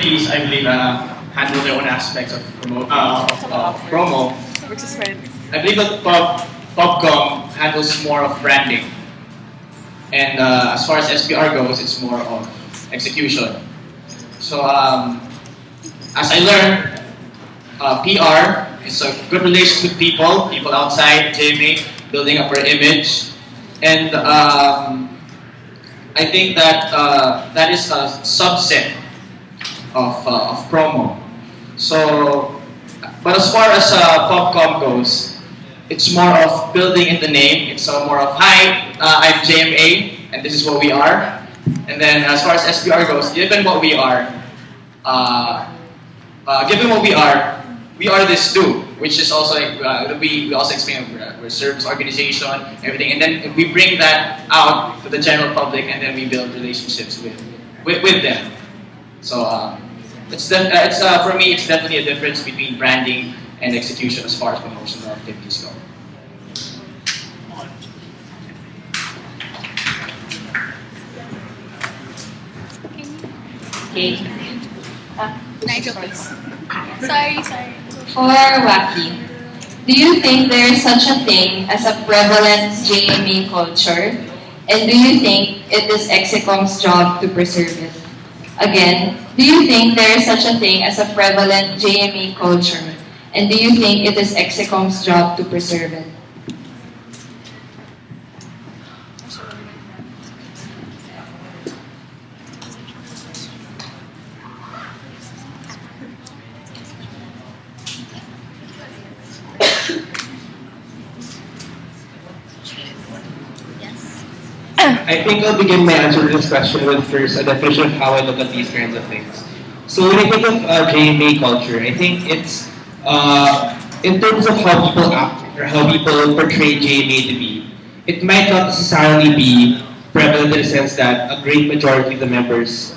SMPs, I believe, handle their own aspects of promo. Which is fine. I believe that PubCom handles more of branding. And as far as SPR goes, it's more of execution. So as I learned, PR is a good relations with people outside JMA, building up our image. And I think that that is a subset of promo. So, but as far as PubCom goes, it's more of building in the name. It's more of, hi, I'm JMA, and this is what we are. And then as far as SPR goes, given what we are, we are this too, which is also like, we also explain we're a service organization, everything, and then we bring that out to the general public, and then we build relationships with them. So for me, it's definitely a difference between branding and execution as far as promotional activities go. Okay. Nigel, please. Sorry. For Wacky, do you think there is such a thing as a prevalent JMA culture? And do you think it is Execom's job to preserve it? Again, do you think there is such a thing as a prevalent JMA culture? And do you think it is Execom's job to preserve it? I think I'll begin my answer to this question with first a definition of how I look at these kinds of things. So when I think of JMA culture, I think it's in terms of how people act or how people portray JMA to be. It might not necessarily be prevalent in the sense that a great majority of the members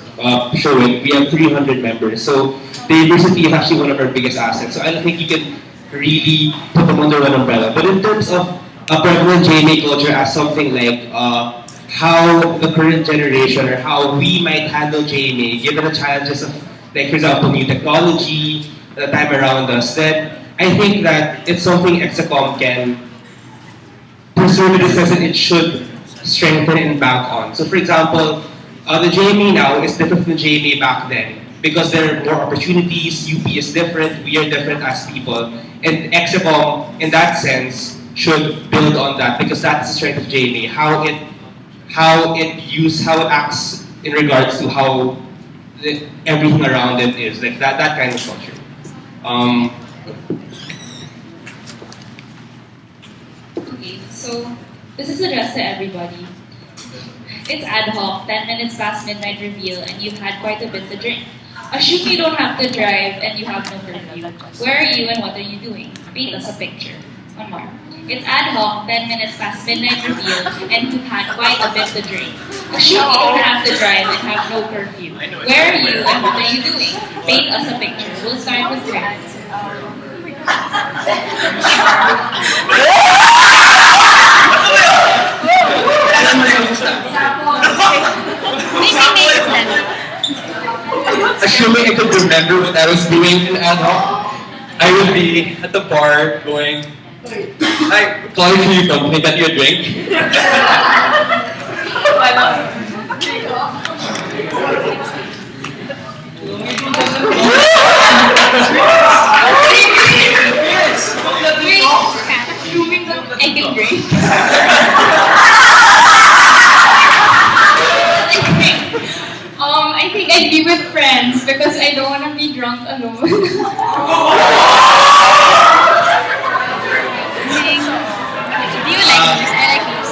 show it. We have 300 members, so diversity is actually one of our biggest assets. So I don't think you can really put them under one umbrella. But in terms of a prevalent JMA culture as something like how the current generation or how we might handle JMA, given the challenges of, like, for example, new technology, the time around us, then I think that it's something Execom can preserve in the sense that it should strengthen and bank on. So, for example, the JMA now is different from the JMA back then because there are more opportunities, UP is different, we are different as people, and Execom, in that sense, should build on that because that's the strength of JMA, how it acts in regards to how everything around it is, like that kind of culture. Okay, so this is addressed to everybody. It's ad hoc, 10 minutes past midnight reveal, and you've had quite a bit to drink. Assume you don't have to drive and you have no curfew. Where are you and what are you doing? Paint us a picture. One more. It's ad hoc, 10 minutes past midnight reveal, and you've had quite a bit to drink. Assume you don't have to drive and have no curfew. Where are you and what are you doing? Paint us a picture. We'll start with Chris. Assuming I could remember what I was doing in ad hoc, I would be at the bar going, hi, calling for you company, get you a drink. I can drink. I think I'd be with friends because I don't want to be drunk alone. Do you like this? I like this.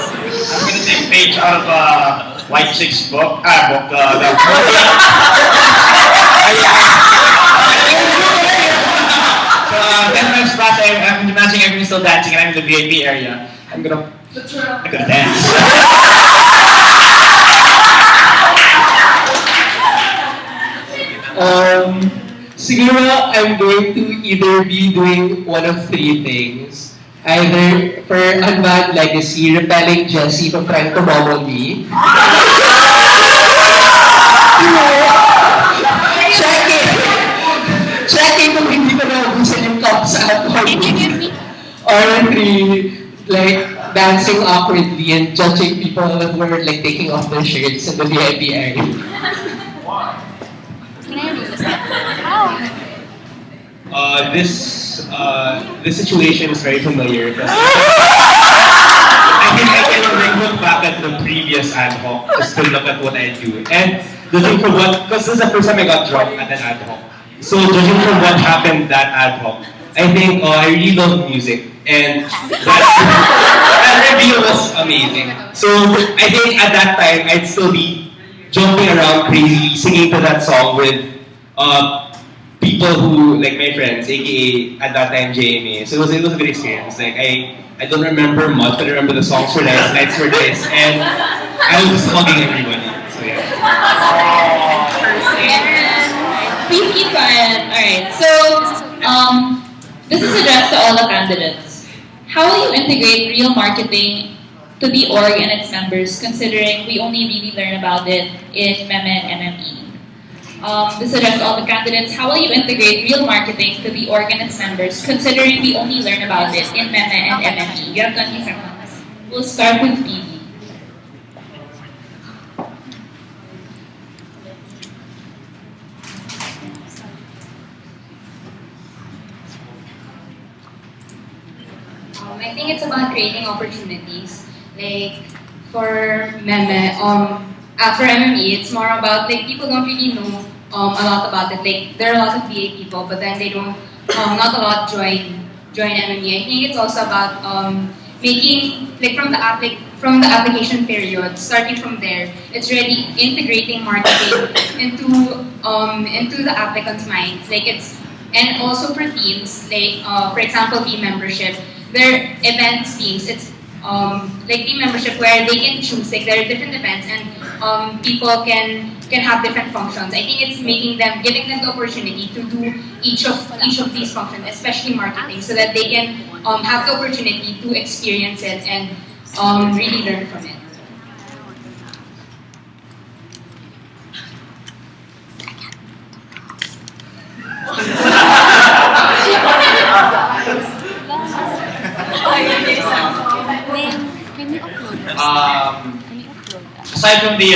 I'm going to take a page out of White Chick's book. So 10 minutes past, I'm imagining everyone's still dancing and I'm in the VIP area. I'm gonna dance. Siguro I'm going to either be doing one of three things. Either for Unbad Legacy, repelling Jessie from trying to bubble me. Check it! dancing awkwardly and judging people who were like taking off their shirts in the VIP area. Can I read this? How? This situation is very familiar because I can like, look back at the previous ad hoc just to look at what I do. And judging from what, because this is the first time I got drunk at an ad hoc. So judging from what happened that ad hoc, I think I really love music. And that reveal was amazing. So I think at that time, I'd still be jumping around crazy, singing to that song with people who, like my friends, aka at that time JMA. So it was a good experience. Like I don't remember much, but I remember the songs were nice, lights were nice, and I was just hugging everybody. So yeah. Please keep quiet. Alright, so this is addressed to all the candidates. How will you integrate real marketing to the org and its members, considering we only really learn about it in MEME and MME? This is addressed to all the candidates. How will you integrate real marketing to the org and its members, considering we only learn about it in MEME and MME? You have 20 seconds. We'll start with PD. I think it's about creating opportunities. Like for meme, for MME, it's more about like people don't really know a lot about it. Like there are a lot of BA people, but then they don't not a lot join MME. I think it's also about making like from the application period, starting from there, it's really integrating marketing into the applicant's minds. Like it's and also for teams, like for example, team membership. Their events teams, it's like team membership where they can choose, like there are different events and people can have different functions. I think it's giving them the opportunity to do each of these functions, especially marketing, so that they can have the opportunity to experience it and really learn from it. Can you upload this? Can you upload that? Aside from the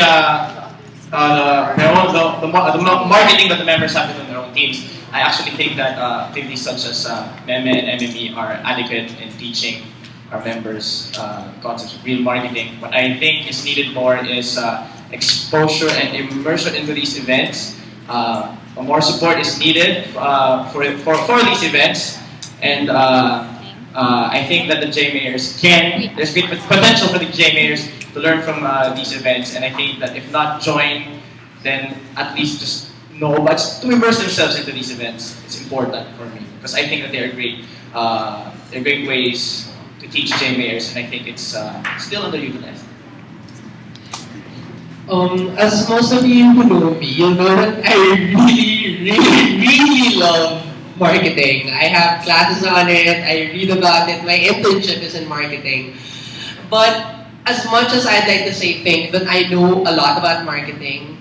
marketing that the members have within their own teams, I actually think that activities such as MEME and MME are adequate in teaching our members concepts of real marketing. What I think is needed more is exposure and immersion into these events. More support is needed for these events, and I think that the JMAers there's great potential for the JMAers to learn from these events, and I think that if not join, then at least just know, but to immerse themselves into these events. It's important for me, because I think that they're great ways to teach JMAers, and I think it's still underutilized. As most of you who know me, you'll know that I really love marketing. I have classes on it, I read about it, my internship is in marketing. But as much as I'd like to think that I know a lot about marketing,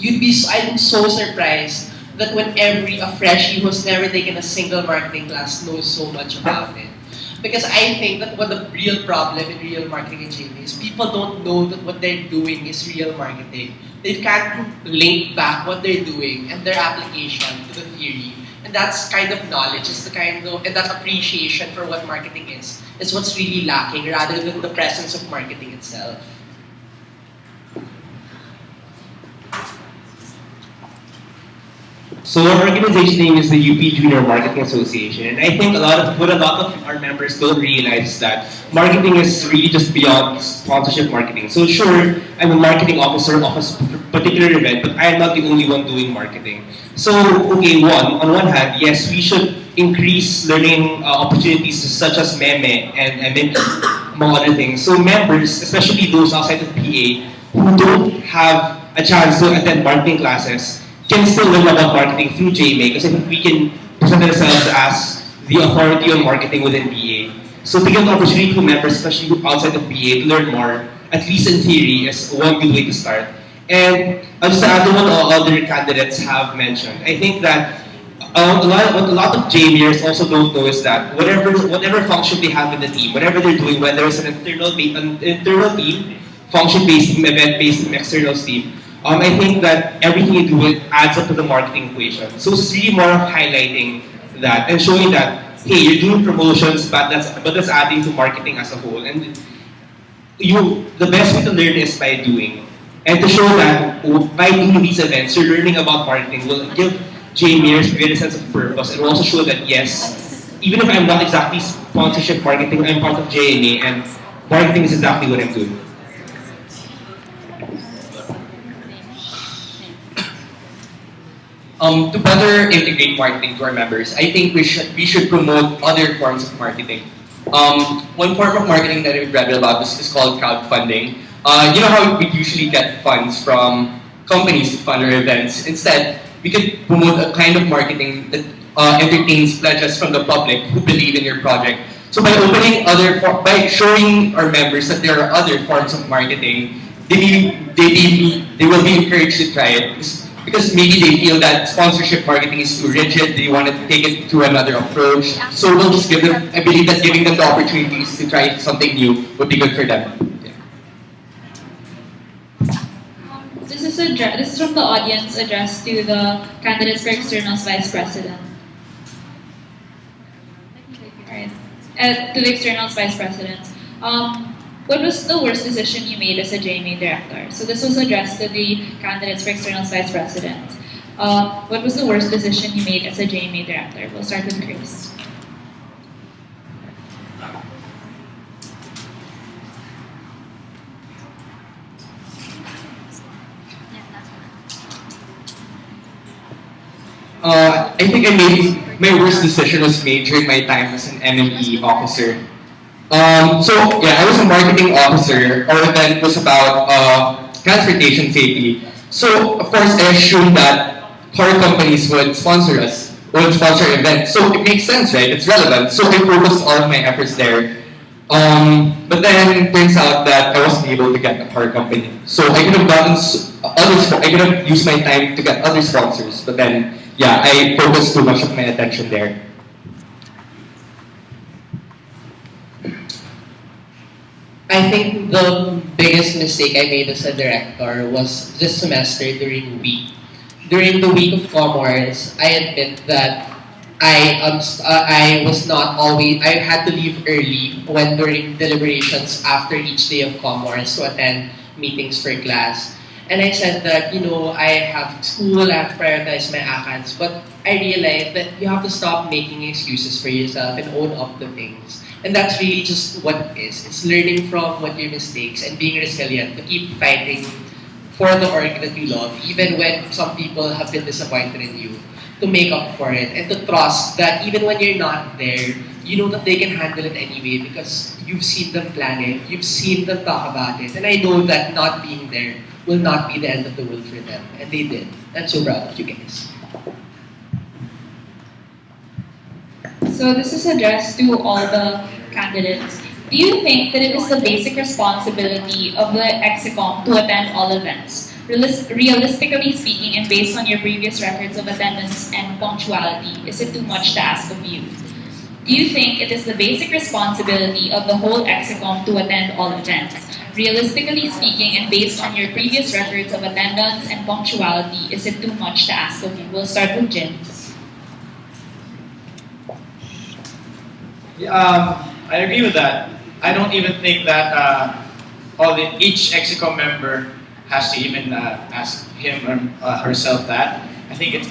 I'm so surprised that a freshie who's never taken a single marketing class knows so much about it. Because I think that what the real problem in real marketing in JV is people don't know that what they're doing is real marketing. They can't link back what they're doing and their application to the theory. And that's kind of knowledge, and that appreciation for what marketing is what's really lacking rather than the presence of marketing itself. So our organization name is the UP Junior Marketing Association, and I think what a lot of our members don't realize is that marketing is really just beyond sponsorship marketing. So sure, I'm a marketing officer of a particular event, but I am not the only one doing marketing. So okay, on one hand, yes, we should increase learning opportunities such as MEME and MME, among other things. So members, especially those outside of PA, who don't have a chance to attend marketing classes, can still learn about marketing through JMA, because I think we can present ourselves as the authority on marketing within BA. So to give the opportunity to members, especially outside of BA, to learn more, at least in theory, is one good way to start. And I'll just add to what all other candidates have mentioned. I think that what a lot of JMers also don't know is that whatever function they have in the team, whatever they're doing, whether it's an internal team, function-based team, event-based team, external team, I think that everything you do it adds up to the marketing equation. So it's really more of highlighting that and showing that hey, you're doing promotions, but that's adding to marketing as a whole. And the best way to learn is by doing. And to show that by doing these events, you're learning about marketing will give JMers a greater sense of purpose and will also show that yes, even if I'm not exactly sponsorship marketing, I'm part of JMA and marketing is exactly what I'm doing. To better integrate marketing to our members, I think we should promote other forms of marketing. One form of marketing that we've read about is called crowdfunding. You know how we usually get funds from companies to fund our events. Instead, we could promote a kind of marketing that entertains pledges from the public who believe in your project. So by showing our members that there are other forms of marketing, they will be encouraged to try it. Because maybe they feel that sponsorship marketing is too rigid, they want to take it to another approach. So we'll just give them, I believe that giving them the opportunities to try something new would be good for them. Yeah. This is from the audience addressed to the candidates for externals vice president. Alright. To the externals vice president. What was the worst decision you made as a JMA director? So this was addressed to the candidates for externals vice president. What was the worst decision you made as a JMA director? We'll start with Chris. I think my worst decision was made during my time as an MME officer. So yeah, I was a marketing officer. Our event was about transportation safety. So of course, I assumed that car companies would sponsor events. So it makes sense, right? It's relevant. So I focused all of my efforts there. But then it turns out that I wasn't able to get a car company. So I could have I could have used my time to get other sponsors. But then, yeah, I focused too much of my attention there. I think the biggest mistake I made as a director was this semester during week. During the week of commerce, I admit that I was not always. I had to leave early when during deliberations after each day of commerce to attend meetings for class. And I said that I have school, I have to prioritize my ACADS, but I realized that you have to stop making excuses for yourself and own up to things. And that's really just what it is. It's learning from what your mistakes and being resilient to keep fighting for the org that you love, even when some people have been disappointed in you, to make up for it and to trust that even when you're not there, you know that they can handle it anyway because you've seen them plan it, you've seen them talk about it, and I know that not being there will not be the end of the world for them, and they did. I'm so proud of you guys. So this is addressed to all the candidates. Do you think that it is the basic responsibility of the Execom to attend all events? Realistically speaking, and based on your previous records of attendance and punctuality, is it too much to ask of you? Do you think it is the basic responsibility of the whole Execom to attend all events? Realistically speaking, and based on your previous records of attendance and punctuality, is it too much to ask of you? We'll start with Jim. I agree with that. I don't even think that each Execom member has to even ask him or herself that. I think it's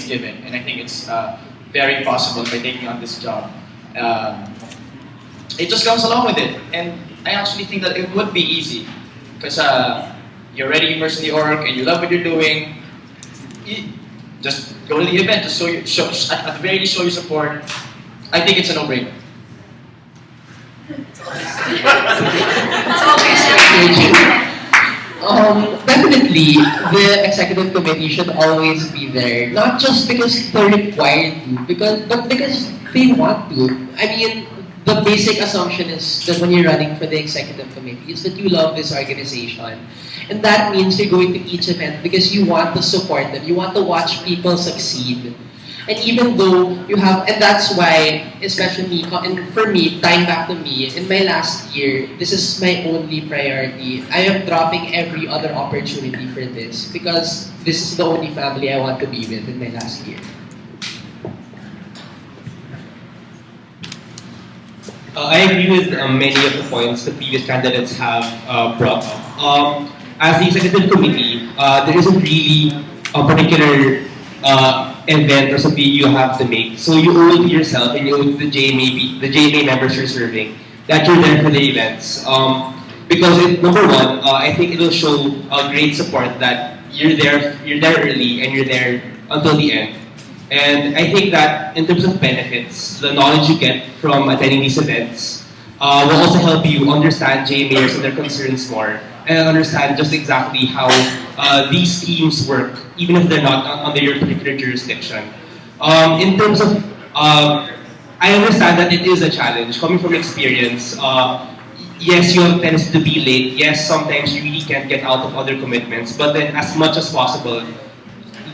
given, and I think it's very possible by taking on this job. It just comes along with it, and I actually think that it would be easy because you're already immersed in the org and you love what you're doing. You just go to the event to at the very least show your support. I think it's a no-brainer. Definitely, the executive committee should always be there. Not just because they're required to, but because they want to. I mean, the basic assumption is that when you're running for the executive committee is that you love this organization. And that means you're going to each event because you want to support them. You want to watch people succeed. And even though you have, and that's why, especially me, and for me, tying back to me, in my last year, this is my only priority. I am dropping every other opportunity for this because this is the only family I want to be with in my last year. I agree with many of the points the previous candidates have brought up. As the executive committee, there isn't really a particular event or something you have to make. So you owe it to yourself and you owe it to the JMA members you're serving that you're there for the events. Because number one, I think it will show a great support that you're there early and you're there until the end. And I think that in terms of benefits, the knowledge you get from attending these events will also help you understand JMAers and their concerns more and understand just exactly how these teams work, even if they're not under your particular jurisdiction. In terms of, I understand that it is a challenge. Coming from experience, yes, you have tendency to be late. Yes, sometimes you really can't get out of other commitments. But then as much as possible,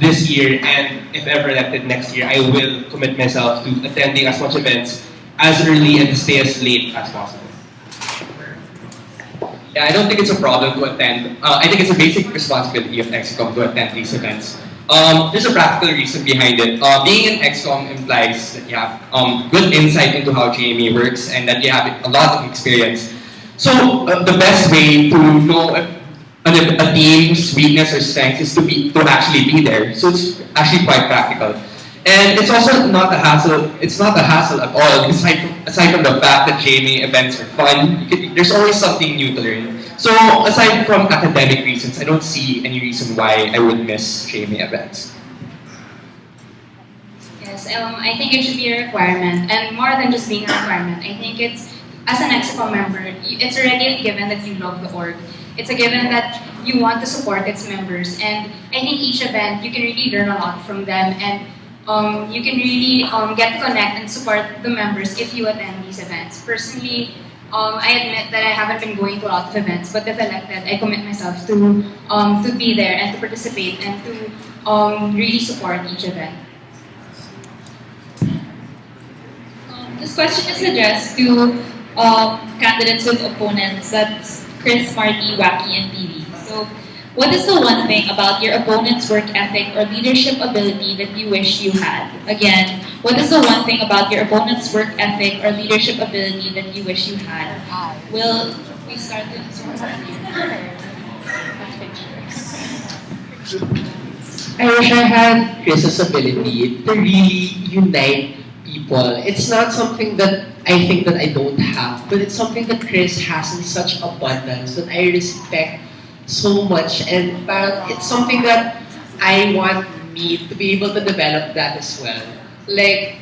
this year and if ever elected next year, I will commit myself to attending as much events as early and stay as late as possible. Yeah, I don't think it's a problem to attend. I think it's a basic responsibility of EXCOM to attend these events. There's a practical reason behind it. Being an EXCOM implies that you have good insight into how GME works and that you have a lot of experience. So the best way to know a team's weakness or strength is to actually be there. So it's actually quite practical. And it's also not a hassle. It's not a hassle at all. Aside from the fact that JMA events are fun, there's always something new to learn. So aside from academic reasons, I don't see any reason why I would miss JMA events. Yes, I think it should be a requirement, and more than just being a requirement, I think it's, as an EXCOM member, it's already a given that you love the org. It's a given that you want to support its members, and I think each event you can really learn a lot from them, and you can really get to connect and support the members if you attend these events. Personally, I admit that I haven't been going to a lot of events, but if elected, I commit myself to be there and to participate and to really support each event. This question is addressed to candidates with opponents. That's Chris, Marty, Wacky, and TV. So, what is the one thing about your opponent's work ethic or leadership ability that you wish you had? Again, what is the one thing about your opponent's work ethic or leadership ability that you wish you had? Will we start with this one? I wish I had Chris's ability to really unite people. It's not something that I think that I don't have, but it's something that Chris has in such abundance that I respect so much, and it's something that I want me to be able to develop that as well. Like,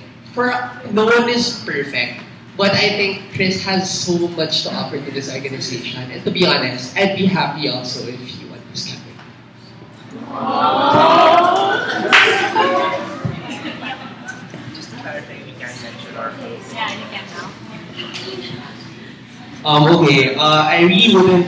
no one is perfect, but I think Chris has so much to offer to this organization. And to be honest, I'd be happy also if he won this campaign. Just to clarify, we can mention our face. Yeah, you can now. Okay, I really wouldn't.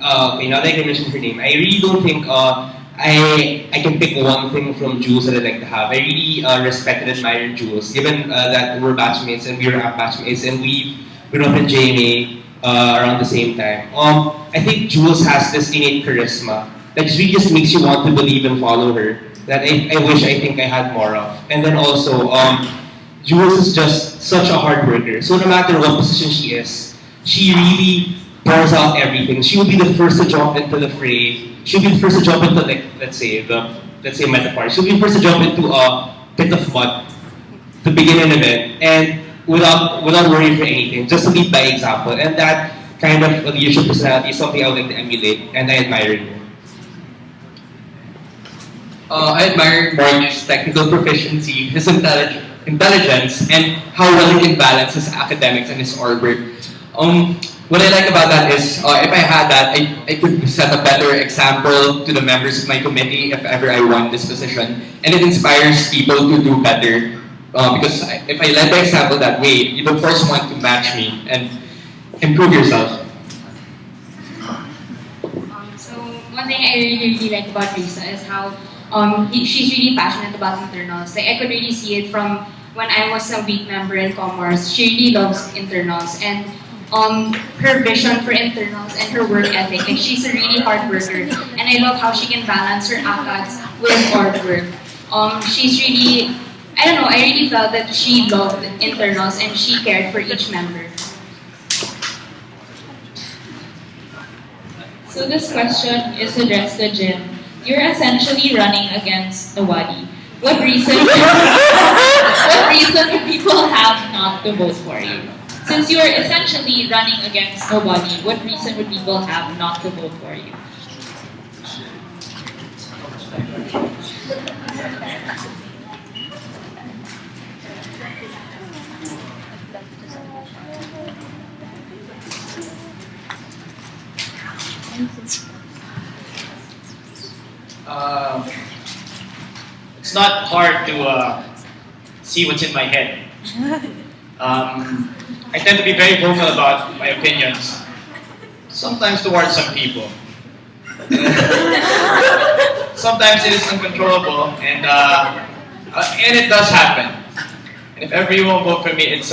Okay, now that I can mention her name, I really don't think I can pick one thing from Jules that I'd like to have. I really respect and admire Jules, given that we're batchmates and we were batchmates and we grew up in JMA around the same time. I think Jules has this innate charisma that really just makes you want to believe and follow her. That I wish I think I had more of. And then also, Jules is just such a hard worker. So no matter what position she is, she really pours out everything. She will be the first to jump into the fray. She'll be the first to jump into, like, let's say metaphor. She'll be the first to jump into a pit of mud to begin an event, and without worrying for anything, just to lead by example. And that kind of leadership personality is something I would like to emulate, and I admire it. I admire Marty's technical proficiency, his intelligence, and how well he can balance his academics and his org work. What I like about that is, if I had that, I could set a better example to the members of my committee if ever I won this position. And it inspires people to do better. Because if I led by example that way, you of course want to match me and improve yourself. So one thing I really like about Risa is how she's really passionate about internals. Like I could really see it from when I was a week member in Commerce. She really loves internals and her vision for internals and her work ethic. Like she's a really hard worker, and I love how she can balance her ACADS with hard work. She's really, I don't know, I really felt that she loved internals and she cared for each member. So this question is addressed to Jim. You're essentially running against nobody. What reason? What reason would people have not to vote for you? Since you are essentially running against nobody, what reason would people have not to vote for you? It's not hard to see what's in my head. I tend to be very vocal about my opinions, sometimes towards some people. Sometimes it is uncontrollable, and it does happen. And if ever you won't vote for me, it's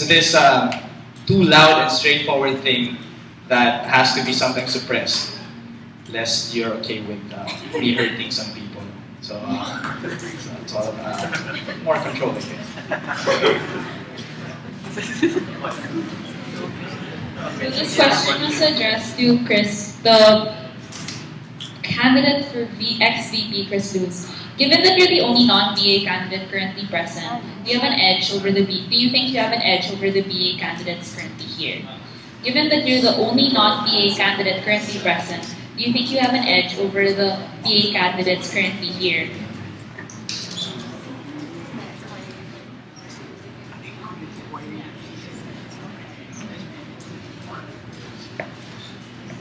this too loud and straightforward thing that has to be sometimes suppressed, lest you're okay with me hurting some people. So it's all more control, I guess. So this question is addressed to Chris, the candidate for ex-VP Chris Luz. Given that you're the only non-BA candidate currently present, do you have an edge over the do you think you have an edge over the BA candidates currently here? Given that you're the only non-BA candidate currently present, do you think you have an edge over the BA candidates currently here?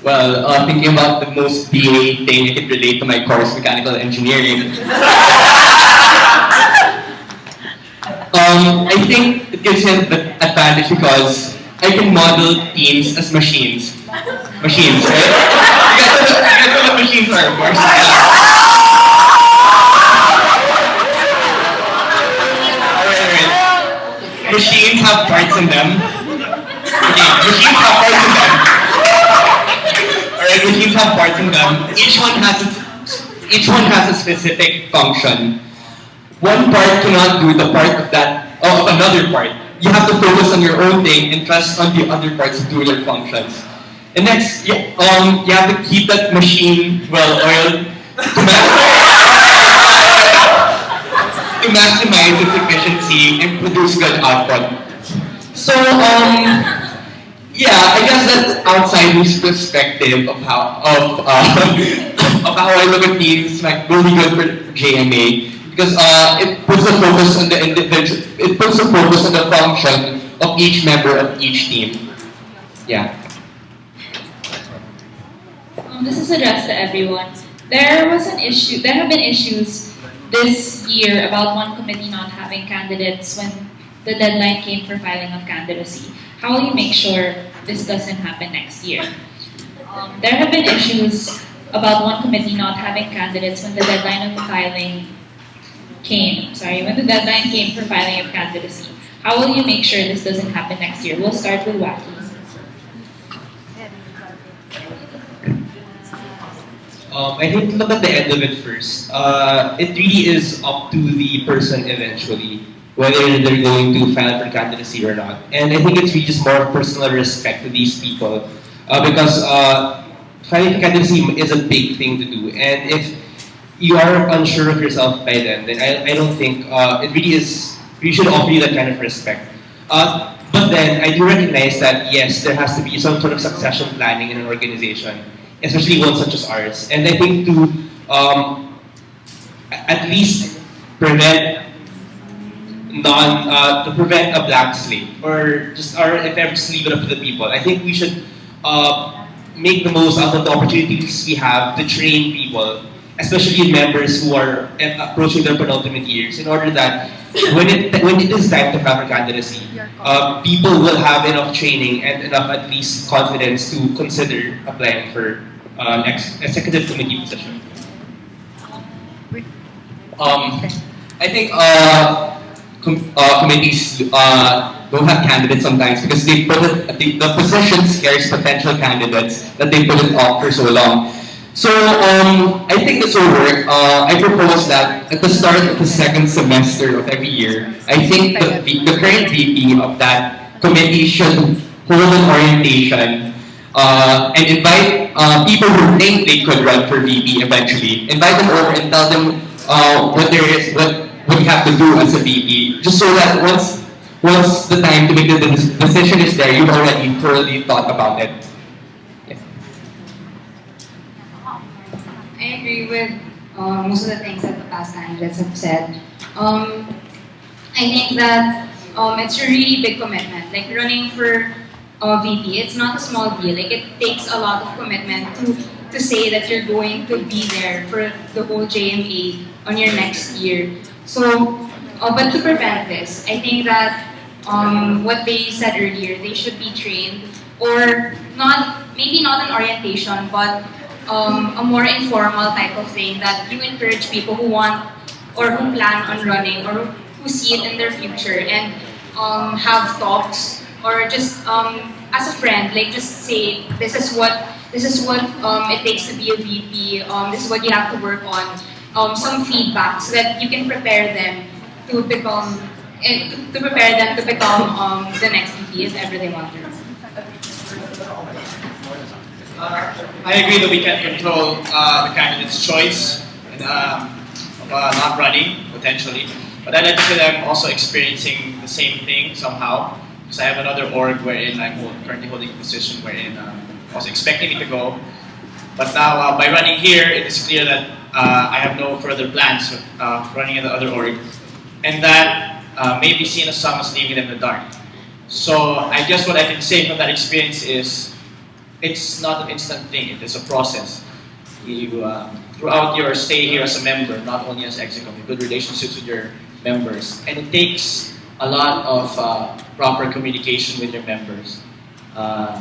Well, thinking about the most BA thing, I could relate to my course, mechanical engineering. I think it gives him the advantage because I can model teams as machines. Machines, right? You guys know what machines are, of course. Yeah. Alright. Machines have parts in them. Okay, machines have parts in them. Alright, machines have parts in them. Each one has a specific function. One part cannot do the part of another part. You have to focus on your own thing and trust on the other parts to do their functions. And next, you have to keep that machine well oiled to maximize its efficiency and produce good output. So, yeah, I guess that's outsider's perspective of how of how I look at teams like really good for JMA because it puts the focus on the individual. It puts the focus on the function of each member of each team. Yeah. This is addressed to everyone. There have been issues this year about one committee not having candidates when the deadline came for filing of candidacy. How will you make sure this doesn't happen next year? There have been issues about one committee not having candidates when the deadline of filing came. When the deadline came for filing of candidacy. How will you make sure this doesn't happen next year? We'll start with Waki. I think look at the end of it first. It really is up to the person eventually whether they're going to file for candidacy or not. And I think it's really just more personal respect to these people because filing for candidacy is a big thing to do. And if you are unsure of yourself by then I don't think it really is. We should offer you that kind of respect. But then I do recognize that yes, there has to be some sort of succession planning in an organization, especially one such as ours. And I think to at least prevent to prevent a blank slate, or if ever just leave it up to the people. I think we should make the most out of the opportunities we have to train people, especially members who are approaching their penultimate years, in order that when it is time to file for candidacy, people will have enough training and enough at least confidence to consider applying for executive committee position? I think committees don't have candidates sometimes because they put it, the position scares potential candidates that they put it off for so long. So I think this will work. I propose that at the start of the second semester of every year, I think the current VP of that committee should hold an orientation and invite people who think they could run for VP eventually. Invite them over and tell them what you have to do as a VP, just so that once the time to make the decision is there, you've already thoroughly thought about it. Yeah. I agree with most of the things that the past candidates have said. I think that it's a really big commitment. Like running for VP, it's not a small deal. Like it takes a lot of commitment to say that you're going to be there for the whole JMA on your next year. So, but to prevent this, I think that what they said earlier, they should be trained or not, maybe not an orientation, but a more informal type of thing that you encourage people who want or who plan on running or who see it in their future and have talks or just as a friend, like just say this is what it takes to be a VP. This is what you have to work on. Some feedback so that you can prepare them to become the next VP if ever they want to. I agree that we can control the candidate's choice and not running potentially, but I'd like to say that I'm also experiencing the same thing somehow because I have another org wherein I'm currently holding a position wherein I was expecting me to go, but now by running here, it is clear that I have no further plans of running in the other org, and that may be seen as some as leaving them in the dark. So I guess what I can say from that experience is it's not an instant thing, it is a process. You, throughout your stay here as a member, not only as execom, you build relationships with your members, and it takes a lot of proper communication with your members.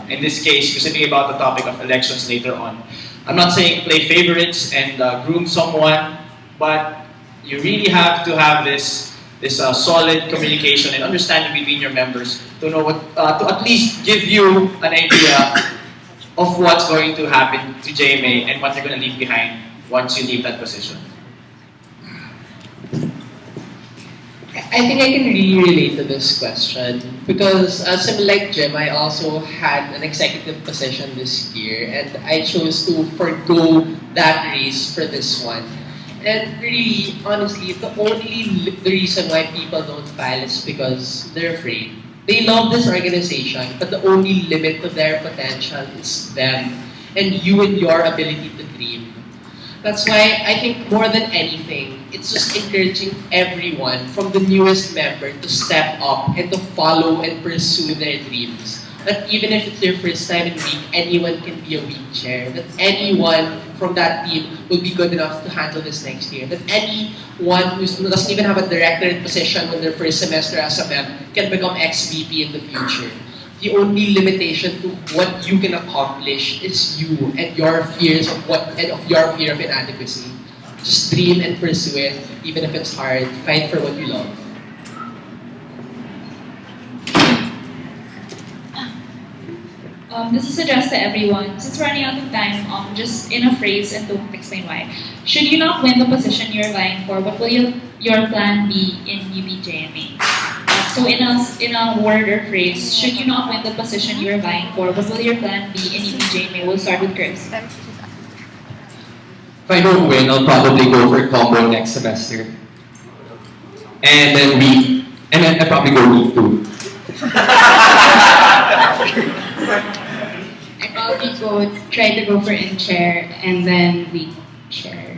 In this case, specifically about the topic of elections later on. I'm not saying play favorites and groom someone, but you really have to have this solid communication and understanding between your members to know what, to at least give you an idea of what's going to happen to JMA and what they're going to leave behind once you leave that position. I think I can really relate to this question because similar like Jim, I also had an executive position this year and I chose to forgo that race for this one. And really, honestly, the reason why people don't file is because they're afraid. They love this organization, but the only limit to their potential is them and you and your ability to dream. That's why I think more than anything, it's just encouraging everyone from the newest member to step up and to follow and pursue their dreams. That even if it's their first time in week, anyone can be a week chair. That anyone from that team will be good enough to handle this next year. That anyone who doesn't even have a directorate position in their first semester as a MEM can become ex-VP in the future. The only limitation to what you can accomplish is you and your fears of your fear of inadequacy. Just dream and pursue it, even if it's hard. Fight for what you love. This is addressed to everyone. Since we're running out of time, just in a phrase and don't explain why. Should you not win the position you're vying for, what will your plan be in UBJMA? So in a word or phrase, should you not win the position you're vying for, what will your plan be in UBJMA? We'll start with Chris. If I don't win, I'll probably go for combo next semester. And then I probably go week 2. I probably try to go for in chair and then week chair.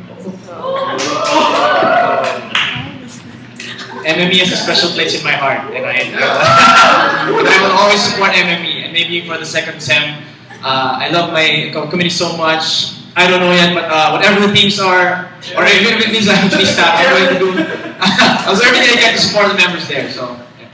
MME has a special place in my heart, and I will always support MME. And maybe for the second sem, I love my committee so much. I don't know yet, but whatever the teams are, or even if it means I actually stop, I'm going to do. I was everything I can to support the members there. So. Yeah.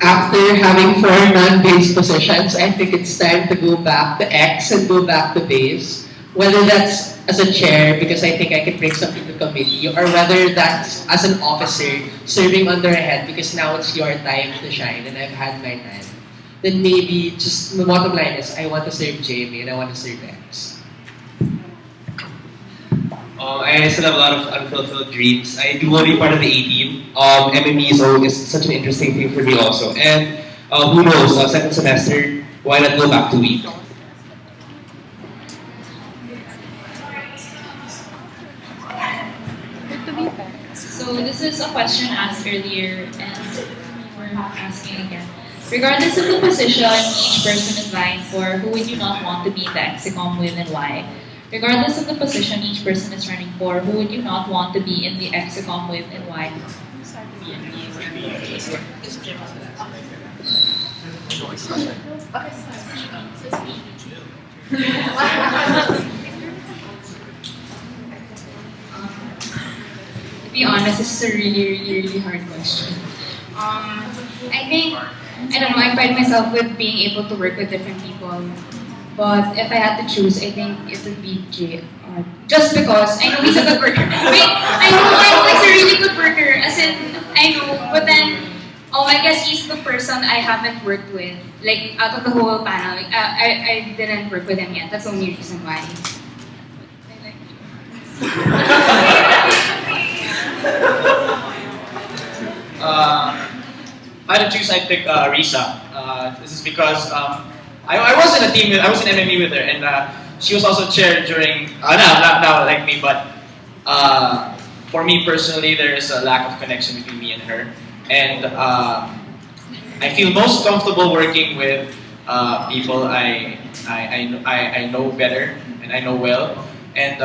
after having four non-base positions, I think it's time to go back to X and go back to base. Whether that's as a chair, because I think I can bring something to committee, or whether that's as an officer serving under a head, because now it's your time to shine and I've had my time. Then maybe just the bottom line is I want to serve Jamie and I want to serve X. I still have a lot of unfulfilled dreams. I do want to be part of the A team. MME is such an interesting thing for me also. And who knows, second semester, why not go back to week? So this is a question asked earlier and we're asking again. Regardless of the position each person is vying for, who would you not want to be in the execom with and why? Regardless of the position each person is running for, who would you not want to be in the execom with and why? To be honest, this is a really hard question. I think, I don't know, I pride myself with being able to work with different people. But if I had to choose, I think it would be J. Just because I know he's a good worker. Wait, I know he's a really good worker. As in, I know, but then, I guess he's the person I haven't worked with. Like, out of the whole panel, like, I didn't work with him yet. That's the only reason why. If I had to choose, I'd pick Risa. This is because I was in a team with, I was in MME with her, and she was also chair during, not like me, but for me personally, there is a lack of connection between me and her. And I feel most comfortable working with people I know better and I know well. And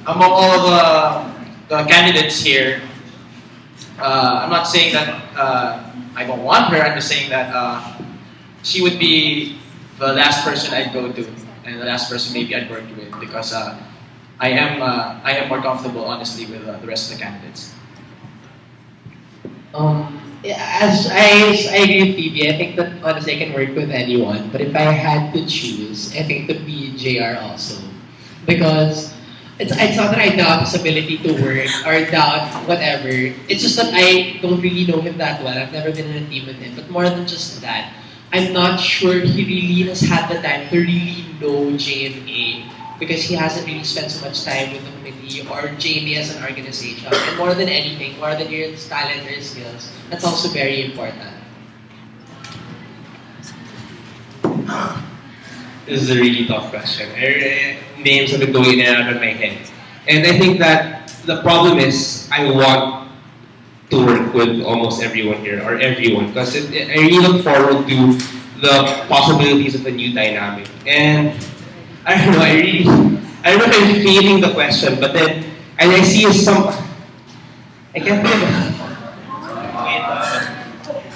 among all of the candidates here, I'm not saying that I don't want her, I'm just saying that she would be the last person I'd go to and the last person maybe I'd work with because I am more comfortable honestly with the rest of the candidates. As I agree with Phoebe, I think that honestly I can work with anyone, but if I had to choose, I think to be JR also. Because it's not that I doubt his ability to work or doubt whatever. It's just that I don't really know him that well. I've never been in a team with him. But more than just that, I'm not sure he really has had the time to really know JMA because he hasn't really spent so much time with the committee or JMA as an organization. And more than anything, more than your talent or skills, that's also very important. This is a really tough question. Names have been going in and out of my head. And I think that the problem is I want to work with almost everyone here, or everyone, because I really look forward to the possibilities of a new dynamic. And I don't know, I don't know if I'm failing the question, but then I see some, I can't think of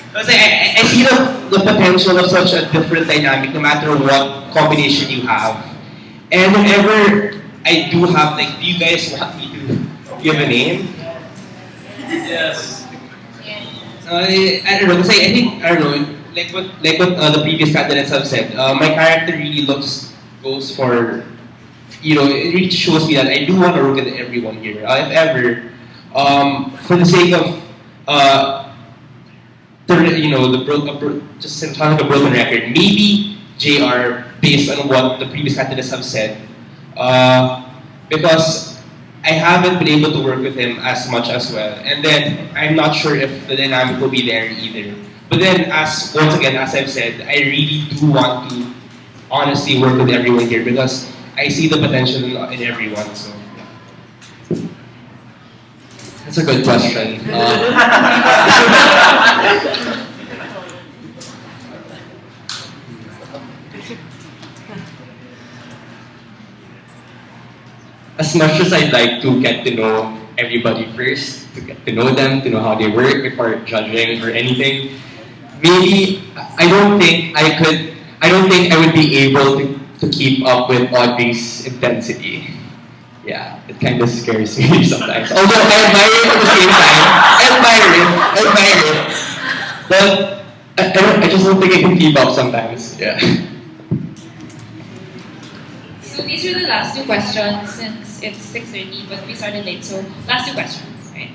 because I see the potential of such a different dynamic no matter what combination you have. And whenever I do have, like, do you guys want me to give a name? Yes. I don't know, because I think, I don't know, like what the previous candidates have said, my character really goes for, it really shows me that I do want to work with everyone here. If ever, for the sake of, just in sound like a broken record, maybe JR, based on what the previous candidates have said, because I haven't been able to work with him as much as well. And then I'm not sure if the dynamic will be there either. But then, once again, as I've said, I really do want to honestly work with everyone here because I see the potential in everyone. So, yeah. That's a good question. As much as I'd like to get to know everybody first, to get to know them, to know how they work before judging or anything, maybe I don't think I would be able to keep up with Audrey's intensity. Yeah, it kind of scares me sometimes. Although I admire it at the same time. I admire it. But I just don't think I can keep up sometimes. Yeah. So these are the last two questions since it's 6:30, but we started late, so last two questions, right?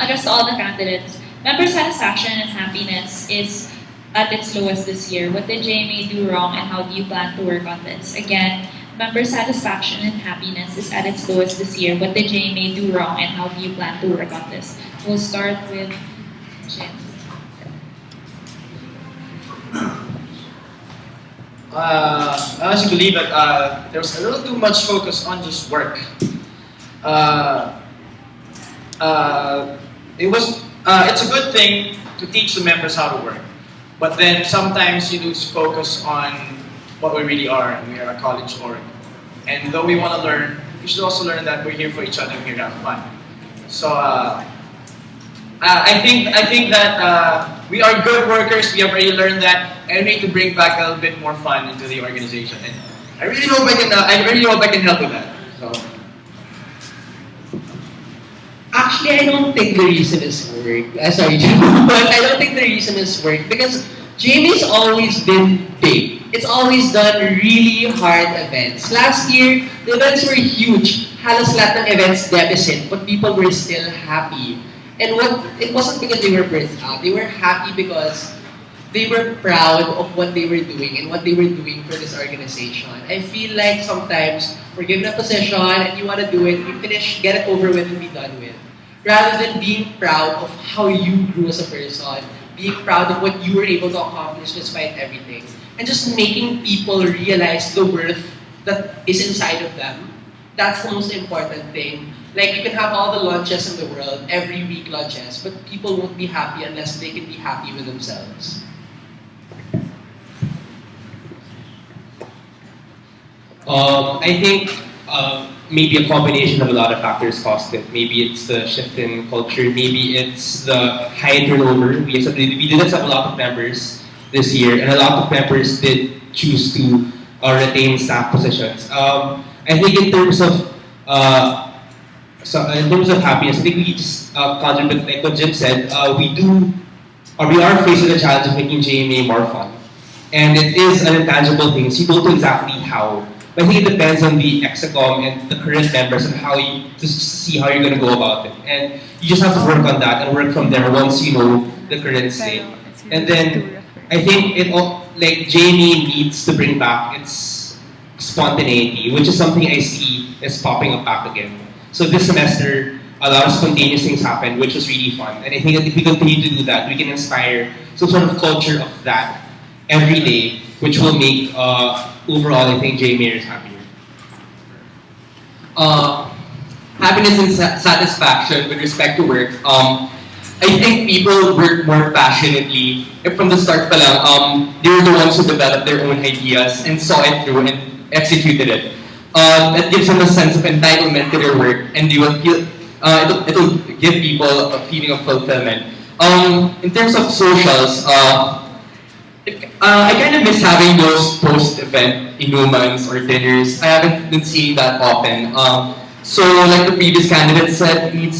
Addressed to all the candidates. Member satisfaction and happiness is at its lowest this year. What did JMA do wrong and how do you plan to work on this? Again, member satisfaction and happiness is at its lowest this year. What did JMA do wrong and how do you plan to work on this? We'll start with Jim. I honestly believe that there was a little too much focus on just work. Uh, it's a good thing to teach the members how to work, but then sometimes you lose focus on what we really are, and we are a college org. And though we want to learn, we should also learn that we're here for each other, we're here to have fun. So I think that we are good workers. We have already learned that, and we need to bring back a little bit more fun into the organization. And I really hope I can. I really hope I can help with that. So. Actually, I don't think the reason is work. Sorry, but I don't think the reason is work because Jamie's always been big. It's always done really hard events. Last year, the events were huge. Halos lahat ng events deficit, but people were still happy. And it wasn't because they were burnt out. They were happy because they were proud of what they were doing and what they were doing for this organization. I feel like sometimes we're given a position and you want to do it, you finish, get it over with and be done with. Rather than being proud of how you grew as a person, being proud of what you were able to accomplish despite everything, and just making people realize the worth that is inside of them. That's the most important thing. Like, you can have all the lunches in the world, every week lunches, but people won't be happy unless they can be happy with themselves. I think maybe a combination of a lot of factors caused it. Maybe it's the shift in culture. Maybe it's the high turnover. We didn't have a lot of members this year, and a lot of members did choose to retain staff positions. I think in terms of happiness, I think we just contribute, like what Jim said. We are facing the challenge of making JMA more fun, and it is an intangible thing. So you don't know exactly how. But I think it depends on the Execom and the current members and how you just see how you're going to go about it. And you just have to work on that and work from there once you know the current state. And then I think JME needs to bring back its spontaneity, which is something I see is popping up back again. So this semester, a lot of spontaneous things happened, which was really fun. And I think that if we continue to do that, we can inspire some sort of culture of that every day, which will make overall, I think JMA is happier. Happiness and satisfaction with respect to work. I think people work more passionately. If from the start pa lang, they were the ones who developed their own ideas and saw it through and executed it. That gives them a sense of entitlement to their work, and they will feel. It'll give people a feeling of fulfillment. In terms of socials, I kind of miss having those post-event inumans or dinners. I haven't been seeing that often. So, like the previous candidate said, we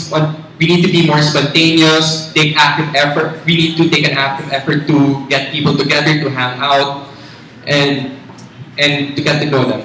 need to be more spontaneous, take active effort. We need to take an active effort to get people together, to hang out, and to get to know them.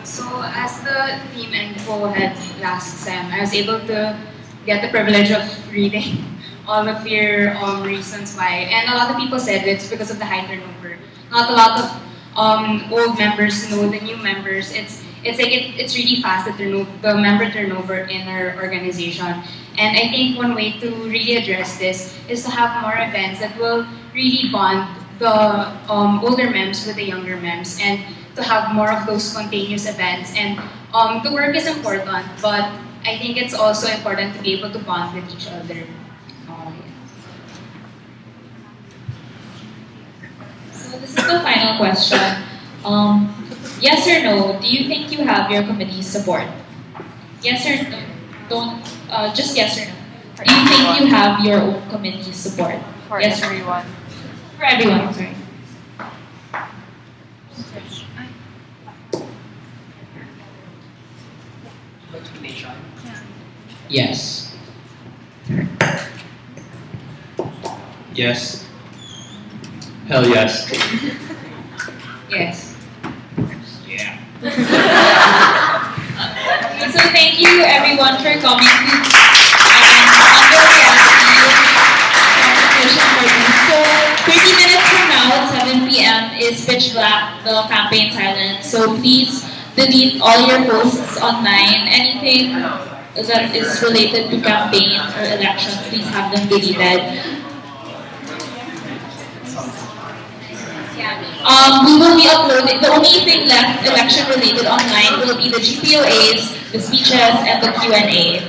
So as the team info head last sem, I was able to get the privilege of reading all of your reasons why. And a lot of people said it's because of the high turnover. Not a lot of old members know the new members. It's really fast, the member turnover in our organization. And I think one way to really address this is to have more events that will really bond the older members with the younger members, and to have more of those spontaneous events. And the work is important, but I think it's also important to be able to bond with each other. So this is the final question. Yes or no, do you think you have your committee's support? Yes or no? Don't, just yes or no. Do you think you have your own committee's support? For yes everyone. For everyone, sorry. Yes. Yes. Hell yes. Yes. So thank you everyone for coming to Under Reality competition for this. So 30 minutes from now at 7 p.m. is Pitch Black, the campaign silence. So please delete all your posts online. Anything that is related to campaign or election, please have them deleted. We will be uploading, the only thing left election related online will be the GPOAs, the speeches, and the Q&A.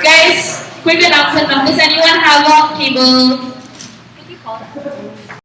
Guys, quick announcement lang. Does anyone have a cable